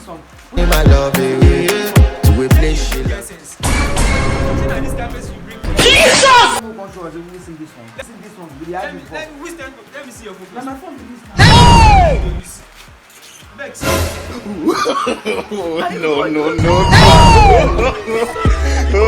song. My love away to a place she loves. Jesus! No control, we will sing this one. Let's sing this one. We Let have me it let me see your Now focus. my phone is this. Vex. No.